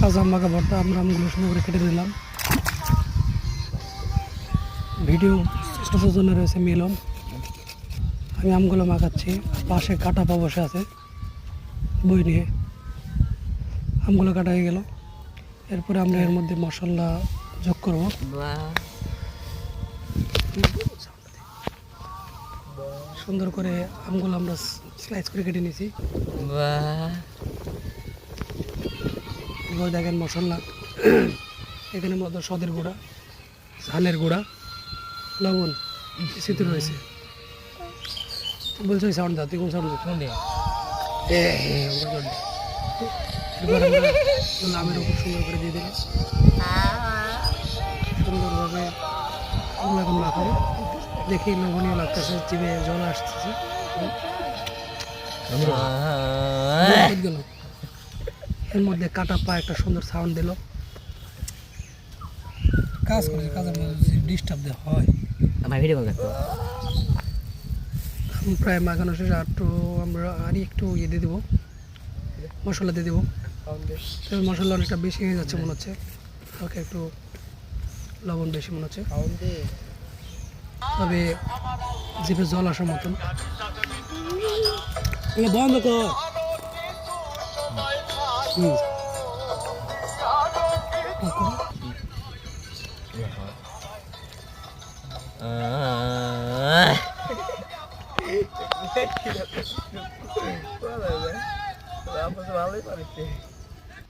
কাঁচা আম মাখা ভর্তা আমরা আমগুলো সুন্দর করে কেটে দিলাম। ভিডিও স্টেটাসের জন্য রয়েছে মিলন। আমি আমগুলো মাখাচ্ছি, পাশে কাটা পা বসে আছে বই নিয়ে। আমগুলো কাটা হয়ে গেল, এরপরে আমরা এর মধ্যে মশলা যোগ করব। সুন্দর করে আমগুলো আমরা স্লাইস করে কেটে নিয়েছি। এবার দেখেন মশলা, এখানে মধ্যে সদের গুঁড়া, ঝালের গুঁড়া, লবণ কিছুতে রয়েছে। বলছো সাউন্ড দাও, তুই কোন সাউন্ড দিচ্ছ? এবার আমরা আমের উপর সুন্দর করে দিয়ে দিলাম, সুন্দরভাবে এখন মাখাবো। দেখি লবণীয় লাগতেছে, জিভে জল আসতেছে। গেল এর মধ্যে কাটা পা একটা সুন্দর সাউন্ড দিল। কাজ করেছে, কাজের মধ্যে ডিস্টার্ব দেওয়া হয়। আমার ভিডিও কল করতো প্রায় মাখানো শেষ। আমরা আর একটু ইয়ে দিয়ে দেবো, মশলা দিয়ে দেবো। তবে মশলা অনেকটা বেশি হয়ে যাচ্ছে মনে হচ্ছে, হালকা একটু লবণ বেশি মনে হচ্ছে, তবে জিভে জল আসার মতন। বন্ধ কর। ভালোই পারিস।